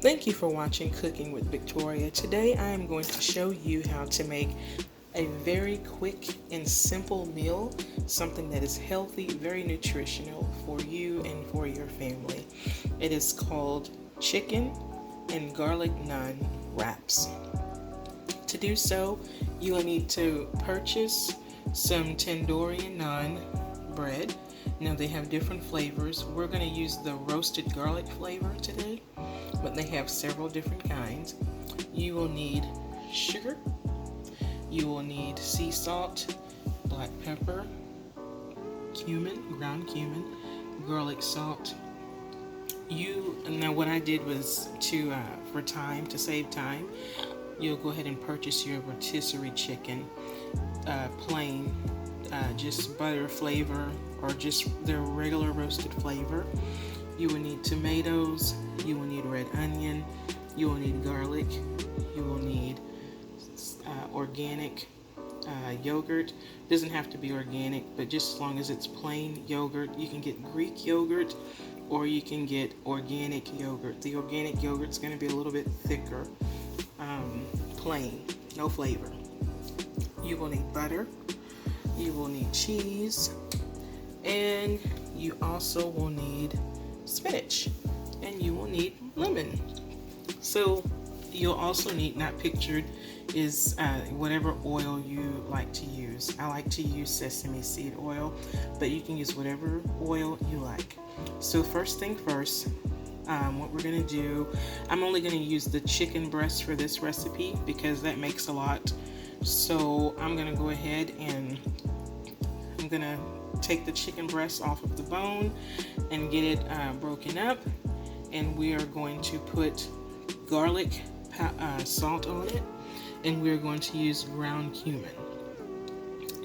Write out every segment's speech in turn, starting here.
Thank you for watching Cooking with Victoria. Today I am going to show you how to make a very quick and simple meal, something that is healthy, very nutritional for you and for your family. It is called chicken and garlic naan wraps. To do so, you will need to purchase some tandoori naan bread. Now they have different flavors. We're going to use the roasted garlic flavor today, but they have several different kinds. You will need sugar, you will need sea salt, black pepper, cumin, ground cumin, garlic salt. Now what I did was to save time, you'll go ahead and purchase your rotisserie chicken, plain, just butter flavor or just their regular roasted flavor. You will need tomatoes, you will need red onion, you will need garlic, you will need organic yogurt. It doesn't have to be organic, but just as long as it's plain yogurt. You can get Greek yogurt or you can get organic yogurt. The organic yogurt is going to be a little bit thicker, plain, no flavor. You will need butter, you will need cheese, and you also will need spinach, and you will need lemon. So you'll also need, not pictured, is whatever oil you like to use. I like to use sesame seed oil, but you can use whatever oil you like. So first thing first, what we're going to do, I'm only going to use the chicken breast for this recipe because that makes a lot. So I'm going to go ahead and I'm going to take the chicken breast off of the bone and get it broken up, and we are going to put garlic salt on it, and we're going to use ground cumin,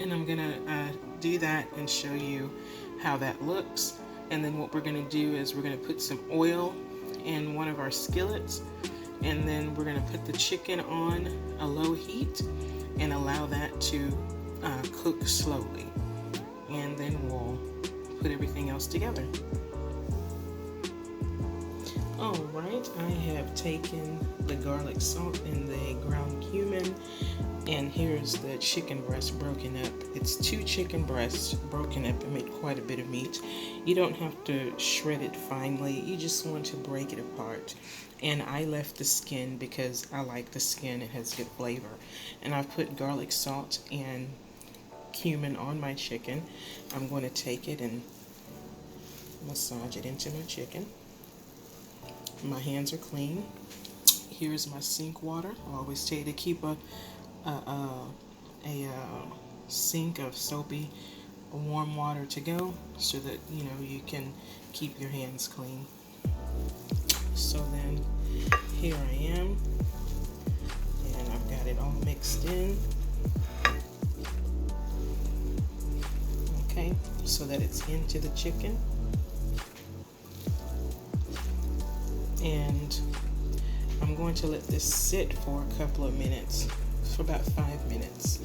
and I'm gonna do that and show you how that looks. And then what we're gonna do is we're gonna put some oil in one of our skillets, and then we're gonna put the chicken on a low heat and allow that to cook slowly, and then we'll put everything else together. Alright, I have taken the garlic salt and the ground cumin, and here's the chicken breast broken up. It's 2 chicken breasts broken up and make quite a bit of meat. You don't have to shred it finely, you just want to break it apart. And I left the skin because I like the skin, it has good flavor. And I've put garlic salt and cumin on my chicken. I'm going to take it and massage it into my chicken. My hands are clean. Here's my sink water. I always tell you to keep a sink of soapy warm water to go, so that you can keep your hands clean. So then here I am, and I've got it all mixed in. Okay, so that it's into the chicken. And I'm going to let this sit for a couple of minutes, for about 5 minutes.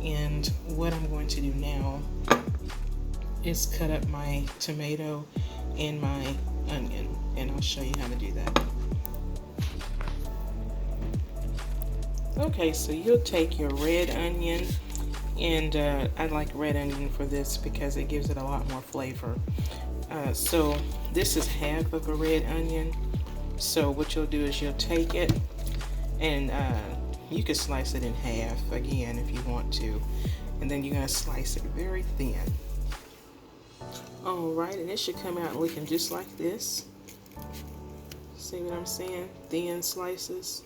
And what I'm going to do now is cut up my tomato and my onion, and I'll show you how to do that. Okay, so you'll take your red onion, and I like red onion for this because it gives it a lot more flavor. So this is half of a red onion. So what you'll do is you'll take it, and you can slice it in half again if you want to, and then you're going to slice it very thin. Alright, and it should come out looking just like this. See what I'm saying? Thin slices.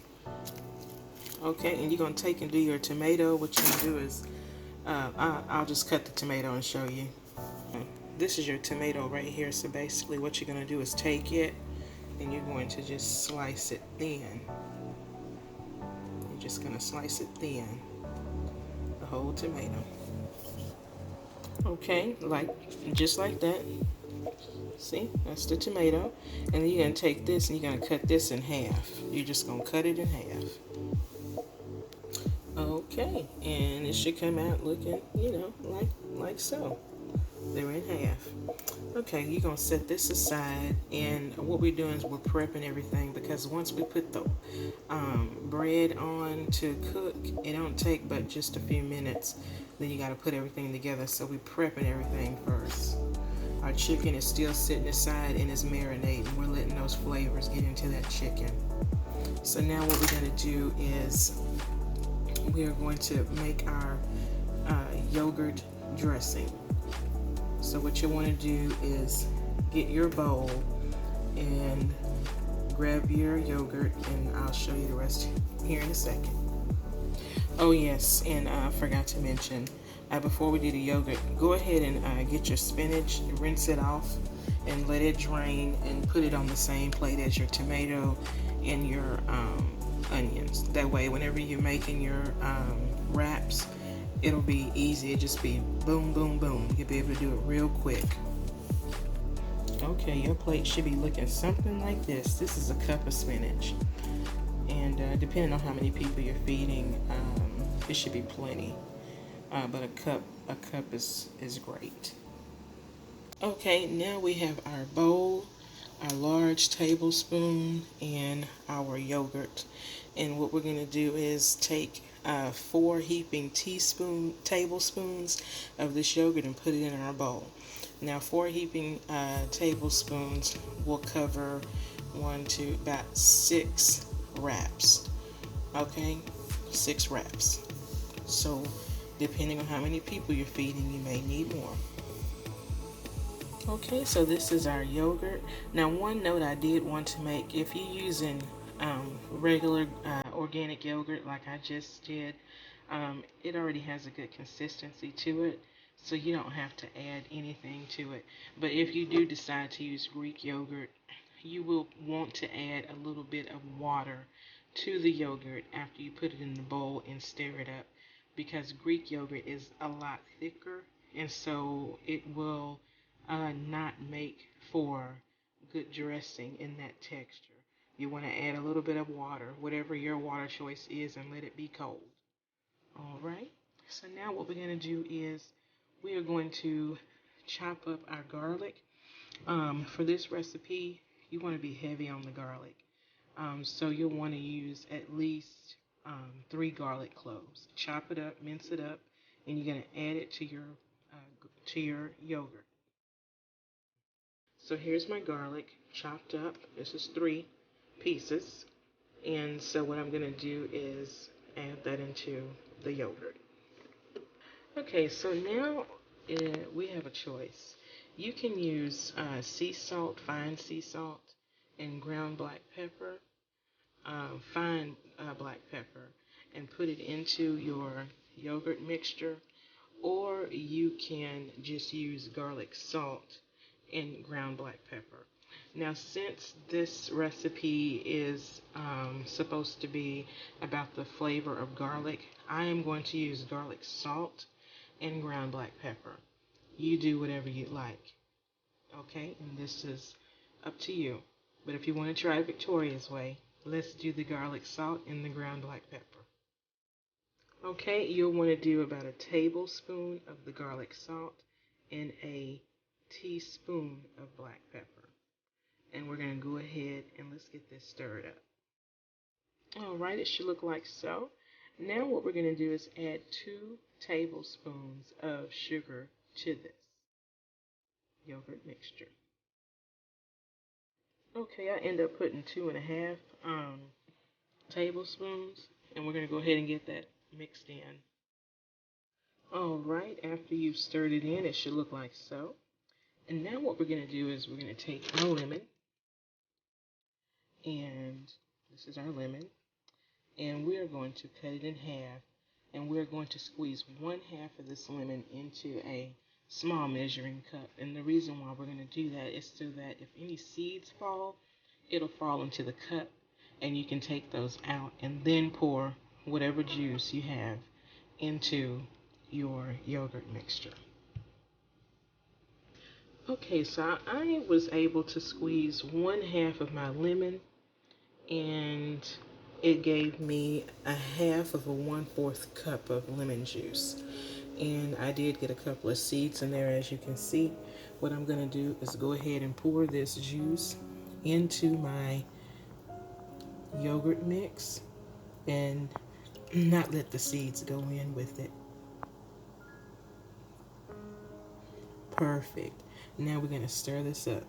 Okay, and you're going to take and do your tomato. What you're going to do is, I'll just cut the tomato and show you. This is your tomato right here. So basically what you're going to do is take it, and you're going to just slice it thin. You're just going to slice it thin, the whole tomato. Okay, just like that. See, that's the tomato. And then you're going to take this and you're going to cut this in half. You're just going to cut it in half. Okay, and it should come out looking, like so. They're in half. Okay, you're gonna set this aside, and what we're doing is we're prepping everything because once we put the bread on to cook, it don't take but just a few minutes. Then you gotta put everything together. So we're prepping everything first. Our chicken is still sitting aside and it's marinating. We're letting those flavors get into that chicken. So now what we're gonna do is we are going to make our yogurt dressing. So what you want to do is get your bowl and grab your yogurt, and I'll show you the rest here in a second. Oh yes, and I forgot to mention, before we do the yogurt, go ahead and get your spinach, rinse it off, and let it drain, and put it on the same plate as your tomato and your onions. That way, whenever you're making your wraps, it'll be easy. It'll just be boom, boom, boom. You'll be able to do it real quick. Okay, your plate should be looking something like this. This is a cup of spinach. And depending on how many people you're feeding, it should be plenty. But a cup is great. Okay, now we have our bowl, our large tablespoon, and our yogurt. And what we're going to do is take 4 heaping tablespoons of this yogurt and put it in our bowl. Now, 4 heaping tablespoons will cover about 6 wraps. Okay, 6 wraps. So, depending on how many people you're feeding, you may need more. Okay, so this is our yogurt. Now, one note I did want to make, if you're using regular organic yogurt like I just did, it already has a good consistency to it, so you don't have to add anything to it. But if you do decide to use Greek yogurt, you will want to add a little bit of water to the yogurt after you put it in the bowl and stir it up, because Greek yogurt is a lot thicker, and so it will not make for good dressing in that texture. You want to add a little bit of water, whatever your water choice is, and let it be cold. All right. So now what we're going to do is we are going to chop up our garlic. For this recipe, you want to be heavy on the garlic. So you'll want to use at least 3 garlic cloves. Chop it up, mince it up, and you're going to add it to your yogurt. So here's my garlic chopped up. This is 3 pieces. And so what I'm going to do is add that into the yogurt. Okay, so now we have a choice. You can use sea salt, fine sea salt, and ground black pepper, fine black pepper, and put it into your yogurt mixture, or you can just use garlic salt and ground black pepper. Now, since this recipe is supposed to be about the flavor of garlic, I am going to use garlic salt and ground black pepper. You do whatever you like, okay? And this is up to you. But if you want to try Victoria's way, let's do the garlic salt and the ground black pepper. Okay, you'll want to do about a tablespoon of the garlic salt and a teaspoon of black pepper. And we're going to go ahead and let's get this stirred up. All right, it should look like so. Now what we're going to do is add 2 tablespoons of sugar to this yogurt mixture. Okay, I end up putting 2.5 tablespoons, and we're going to go ahead and get that mixed in. All right, after you've stirred it in, it should look like so. And now what we're going to do is we're going to take our lemon, and this is our lemon, and we're going to cut it in half, and we're going to squeeze 1/2 of this lemon into a small measuring cup. And the reason why we're going to do that is so that if any seeds fall, it'll fall into the cup, and you can take those out and then pour whatever juice you have into your yogurt mixture. Okay, so I was able to squeeze 1/2 of my lemon, and it gave me 1/2 of a 1/4 cup of lemon juice. And I did get a couple of seeds in there, as you can see. What I'm going to do is go ahead and pour this juice into my yogurt mix and not let the seeds go in with it. Perfect. Now we're going to stir this up.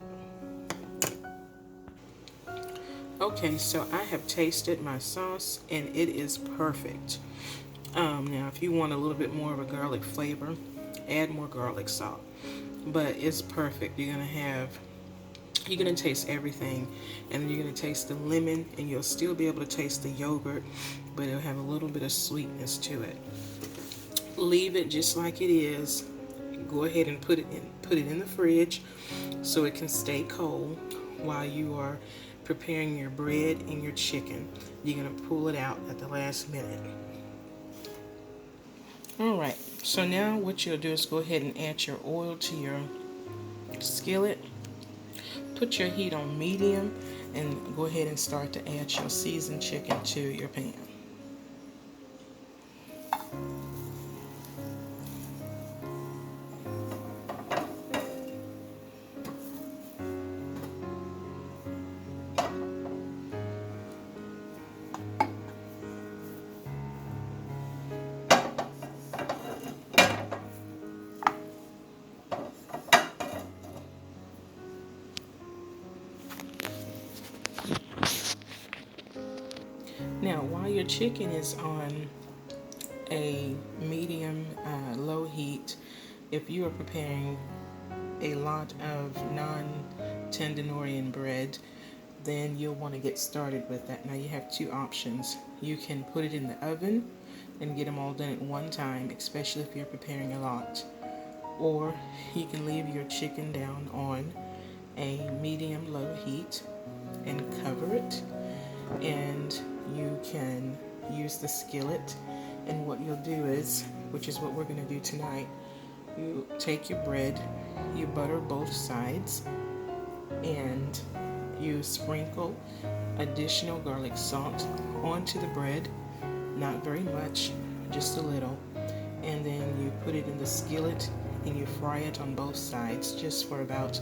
Okay, so I have tasted my sauce and it is perfect. Now, if you want a little bit more of a garlic flavor, add more garlic salt. But it's perfect. You're gonna taste everything, and you're gonna taste the lemon, and you'll still be able to taste the yogurt, but it'll have a little bit of sweetness to it. Leave it just like it is. Go ahead and put it in the fridge so it can stay cold while you are preparing your bread and your chicken. You're gonna pull it out at the last minute. Alright, so now what you'll do is go ahead and add your oil to your skillet. Put your heat on medium and go ahead and start to add your seasoned chicken to your pan. Now, while your chicken is on a medium low heat, if you are preparing a lot of non-tenderloin bread, then you'll want to get started with that. Now you have two options. You can put it in the oven and get them all done at one time, especially if you're preparing a lot. Or you can leave your chicken down on a medium low heat and cover it, and you can use the skillet. And what you'll do is, which is what we're going to do tonight, you take your bread, you butter both sides, and you sprinkle additional garlic salt onto the bread, not very much, just a little, and then you put it in the skillet and you fry it on both sides just for about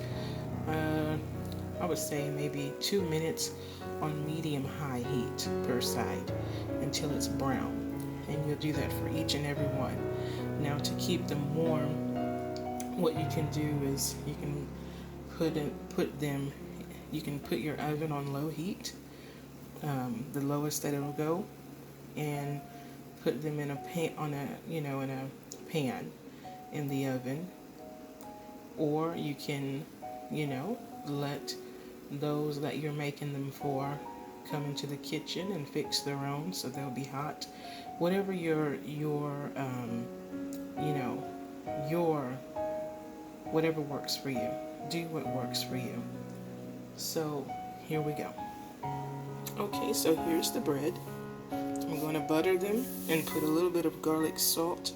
I would say maybe 2 minutes on medium-high heat per side until it's brown. And you'll do that for each and every one. Now, to keep them warm, what you can do is you can put your oven on low heat, the lowest that it'll go, and put them in a pan in the oven. Or you can, let those that you're making them for come into the kitchen and fix their own so they'll be hot. Whatever your whatever works for you. Do what works for you. So here we go. Okay, so here's the bread. I'm going to butter them and put a little bit of garlic salt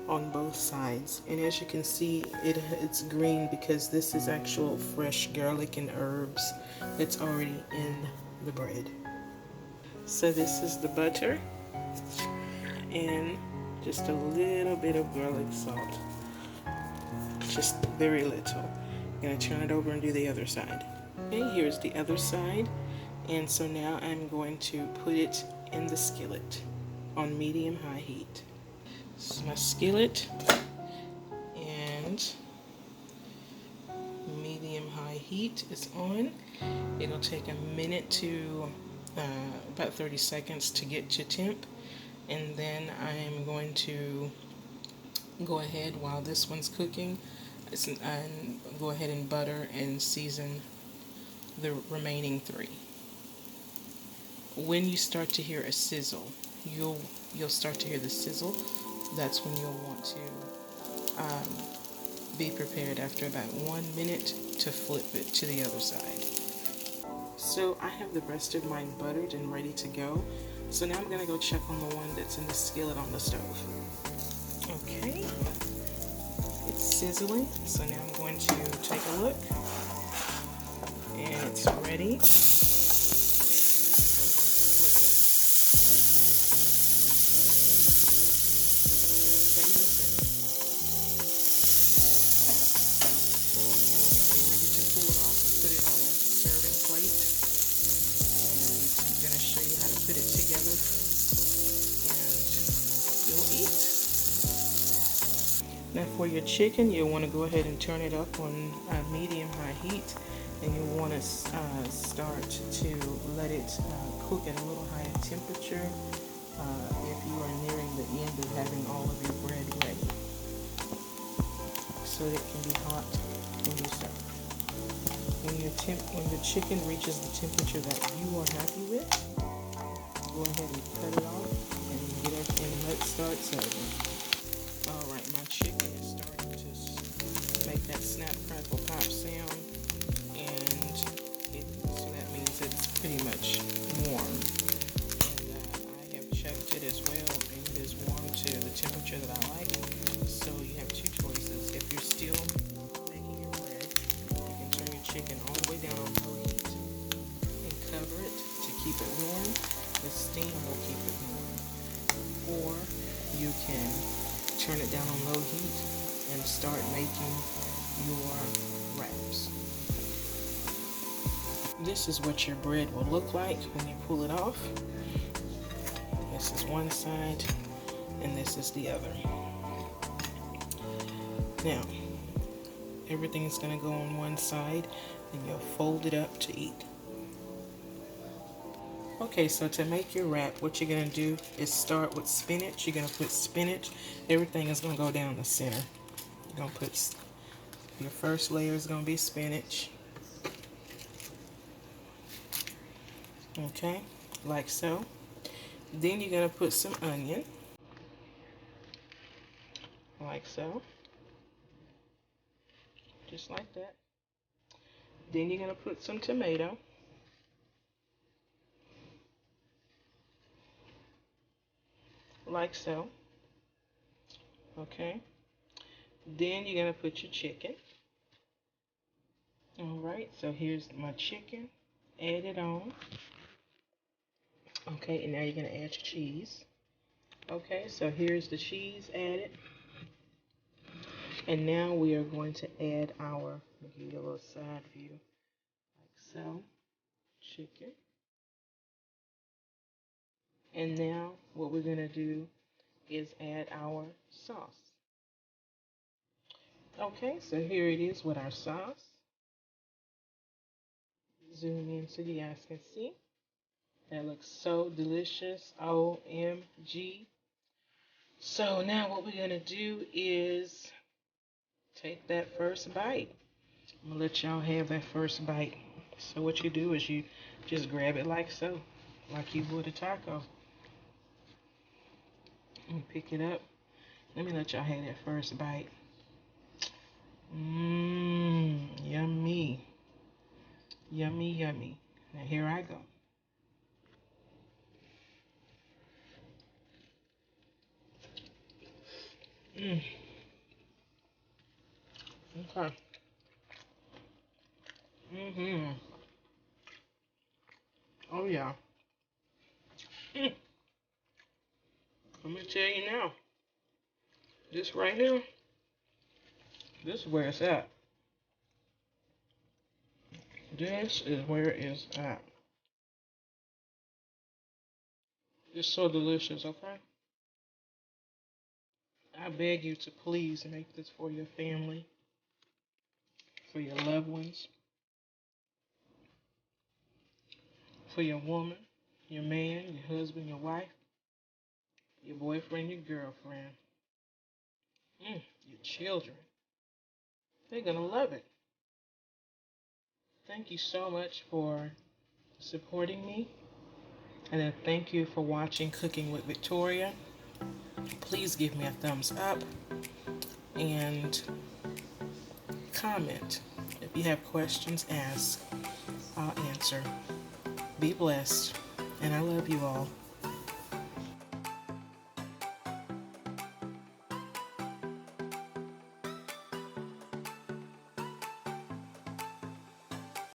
on both sides. And as you can see, it's green because this is actual fresh garlic and herbs that's already in the bread. So this is the butter and just a little bit of garlic salt. Just very little. I'm going to turn it over and do the other side. Okay, here's the other side. And so now I'm going to put it in the skillet on medium-high heat. This is my skillet, and medium-high heat is on. It'll take a minute to about 30 seconds to get to temp, and then I'm going to go ahead while this one's cooking and go ahead and butter and season the remaining three. When you start to hear a sizzle, you'll start to hear the sizzle. That's when you'll want to be prepared after about 1 minute to flip it to the other side. So I have the rest of mine buttered and ready to go. So now I'm going to go check on the one that's in the skillet on the stove. Okay, it's sizzling, so now I'm going to take a look, and it's ready. Now for your chicken, you'll want to go ahead and turn it up on medium-high heat, and you'll want to start to let it cook at a little higher temperature if you are nearing the end of having all of your bread ready, so that it can be hot when you serve. When the chicken reaches the temperature that you are happy with, go ahead and cut it off and get it and let's start serving. Alright, my chicken is starting to make that snap, crackle, pop sound, and so that means it's pretty much warm. And I have checked it as well, and it is warm to the temperature that I like. So you have two choices. If you're still making your bread, you can turn your chicken all the way down on low heat and cover it to keep it warm. The steam will keep it warm. Or you can turn it down on low heat and start making your wraps. This is what your bread will look like when you pull it off. This is one side and this is the other. Now, everything is going to go on one side and you'll fold it up to eat. Okay, so to make your wrap, what you're going to do is start with spinach. You're going to put spinach. Everything is going to go down the center. You're going to put, your first layer is going to be spinach. Okay, like so. Then you're going to put some onion. Like so. Just like that. Then you're going to put some tomato. Like so. Okay. Then you're going to put your chicken. Alright, so here's my chicken. Add it on. Okay, and now you're going to add your cheese. Okay, so here's the cheese added. And now we are going to add our, let me give you a little side view. Like so. Chicken. And now what we're going to do is add our sauce. Okay, so here it is with our sauce. Zoom in so you guys can see. That looks so delicious. OMG. So now what we're going to do is take that first bite. I'm going to let y'all have that first bite. So what you do is you just grab it like so, like you would a taco. And pick it up. Let me let y'all have that first bite. Mmm, yummy. Yummy, yummy. Now here I go. Mmm. Okay. Mm-hmm. Oh yeah. Mm. Let me tell you now. This right here, this is where it's at. This is where it's at. It's so delicious, okay? I beg you to please make this for your family, for your loved ones, for your woman, your man, your husband, your wife, your boyfriend, your girlfriend, your children. They're going to love it. Thank you so much for supporting me. And then thank you for watching Cooking with Victoria. Please give me a thumbs up and comment. If you have questions, ask. I'll answer. Be blessed. And I love you all.